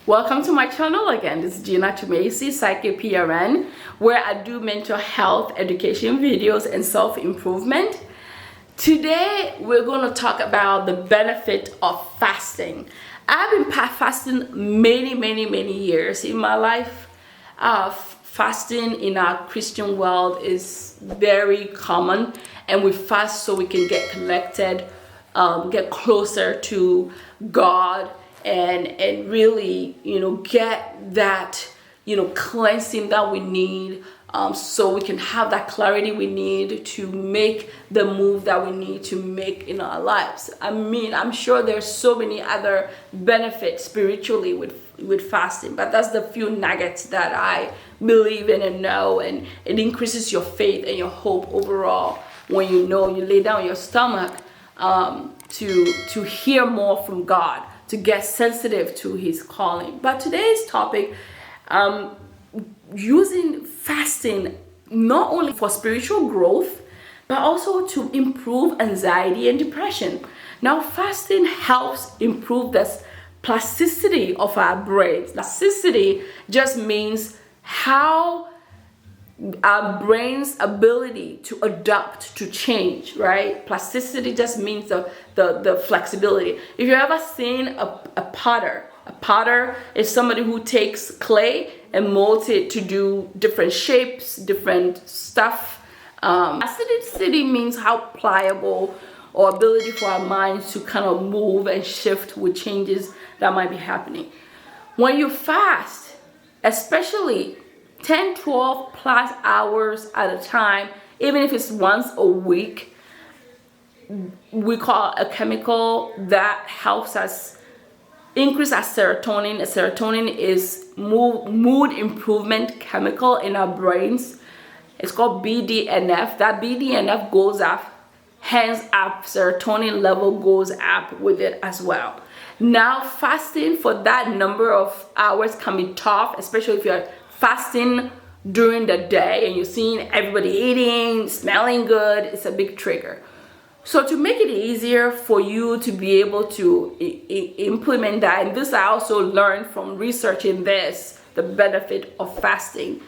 Welcome to my channel again. This is Gina Tumasi, Psychic PRN, where I do mental health education videos and self-improvement. Today, we're going to talk about the benefit of fasting. I've been fasting many years in my life. Fasting in our Christian world is very common, and we fast so we can get connected, get closer to God, and really, get that, cleansing that we need, so we can have that clarity we need to make the move that we need to make in our lives. I mean, I'm sure there's so many other benefits spiritually with fasting, but that's the few nuggets that I believe in and know, and it increases your faith and your hope overall when you lay down your stomach to hear more from God, to get sensitive to His calling. But today's topic, using fasting not only for spiritual growth, but also to improve anxiety and depression. Now, fasting helps improve the plasticity of our brains. Plasticity just means how our brain's ability to adapt to change, right? Plasticity just means the flexibility. If you've ever seen a potter is somebody who takes clay and molds it to do different shapes, different stuff. Plasticity means how pliable or ability for our minds to kind of move and shift with changes that might be happening. When you fast, especially 10, 12 plus hours at a time, even if it's once a week, we call a chemical that helps us increase our serotonin. Serotonin is mood improvement chemical in our brains. It's called BDNF. That BDNF goes up, hence our serotonin level goes up with it as well. Now, fasting for that number of hours can be tough, especially if you're fasting during the day and you're seeing everybody eating, smelling good. It's a big trigger. So to make it easier for you to be able to implement that, and this I also learned from researching this, the benefit of fasting,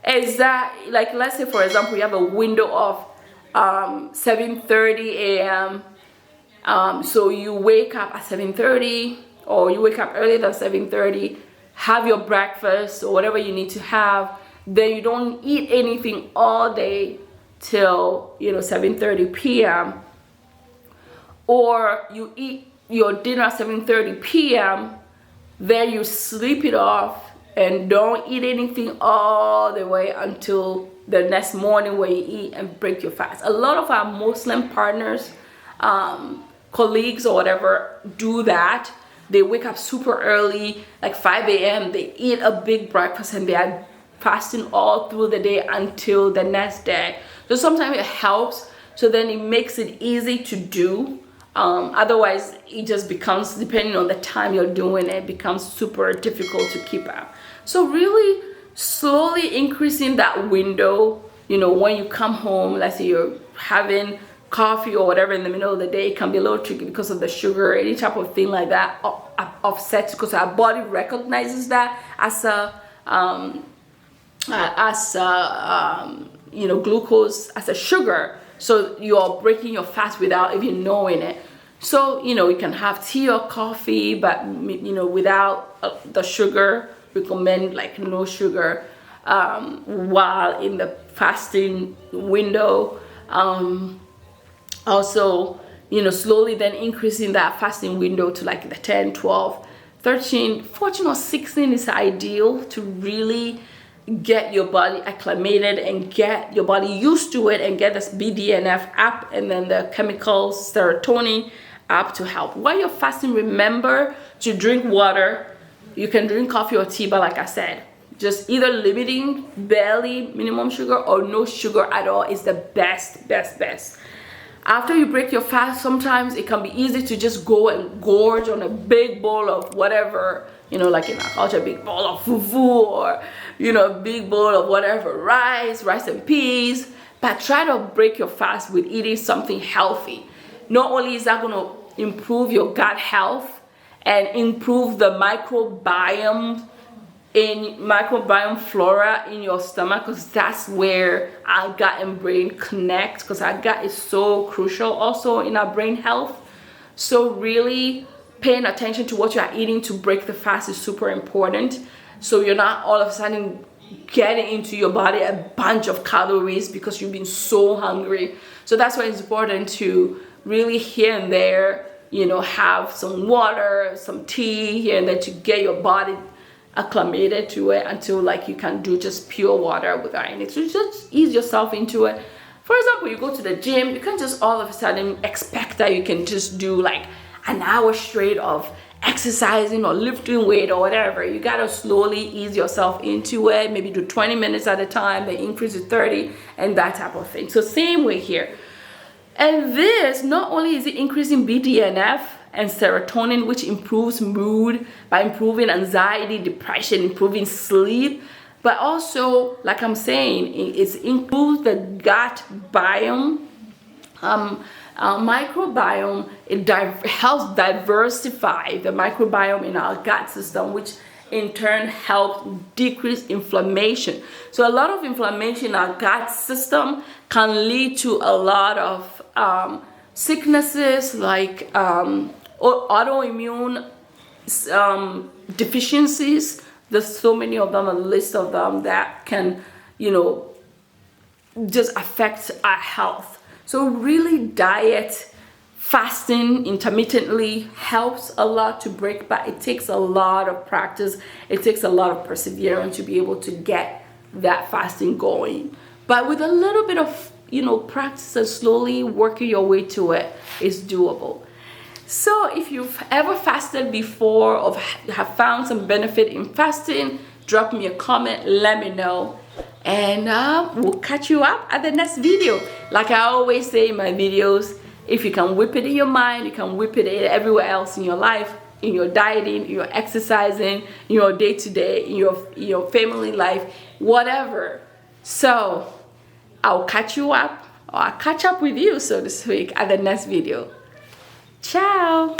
is that, like, let's say for example you have a window of 7:30 a.m. So you wake up at 7:30, or you wake up earlier than 7:30, have your breakfast or whatever you need to have, then you don't eat anything all day till 7:30 p.m. or you eat your dinner at 7:30 p.m. then you sleep it off and don't eat anything all the way until the next morning where you eat and break your fast. A lot of our Muslim partners, colleagues or whatever, do that. They wake up super early, like 5 a.m. They eat a big breakfast and they are fasting all through the day until the next day. So sometimes it helps. So then it makes it easy to do. Otherwise, it just becomes, depending on the time you're doing it, becomes super difficult to keep up. So really slowly increasing that window, when you come home, let's say you're having coffee or whatever in the middle of the day, it can be a little tricky because of the sugar, any type of thing like that offsets, because our body recognizes that as glucose, as a sugar. So you're breaking your fast without even knowing it. So you can have tea or coffee, but without the sugar. Recommend like no sugar while in the fasting window. Also, slowly then increasing that fasting window to like the 10, 12, 13, 14 or 16 is ideal to really get your body acclimated and get your body used to it and get this BDNF up and then the chemical serotonin up to help. While you're fasting, remember to drink water. You can drink coffee or tea, but like I said, just either limiting barely minimum sugar or no sugar at all is the best. After you break your fast, sometimes it can be easy to just go and gorge on a big bowl of whatever, like in our culture, a big bowl of fufu, or a big bowl of whatever, rice and peas. But try to break your fast with eating something healthy. Not only is that going to improve your gut health and improve the microbiome flora in your stomach, because that's where our gut and brain connect, because our gut is so crucial also in our brain health. So really paying attention to what you are eating to break the fast is super important, so you're not all of a sudden getting into your body a bunch of calories because you've been so hungry. So that's why it's important to really here and there, have some water, some tea here and there to get your body acclimated to it until like you can do just pure water without anything. So just ease yourself into it. For example, you go to the gym, you can't just all of a sudden expect that you can just do like an hour straight of exercising or lifting weight or whatever. You gotta slowly ease yourself into it, maybe do 20 minutes at a time, then increase to 30 and that type of thing. So same way here. And this, not only is it increasing BDNF and serotonin, which improves mood by improving anxiety, depression, improving sleep, but also, like I'm saying, it improves the gut biome, microbiome. It helps diversify the microbiome in our gut system, which in turn helps decrease inflammation. So a lot of inflammation in our gut system can lead to a lot of sicknesses like autoimmune deficiencies. There's so many of them, a list of them that can, just affect our health. So really diet, fasting intermittently helps a lot to break, but it takes a lot of practice. It takes a lot of perseverance to be able to get that fasting going. But with a little bit of, practice and slowly working your way to it, is doable. So if you've ever fasted before or have found some benefit in fasting, drop me a comment, let me know. And we'll catch you up at the next video. Like I always say in my videos, if you can whip it in your mind, you can whip it everywhere else in your life, in your dieting, in your exercising, in your day-to-day, in your family life, whatever. So I'll catch you up, or I'll catch up with you, so to speak, at the next video. Ciao!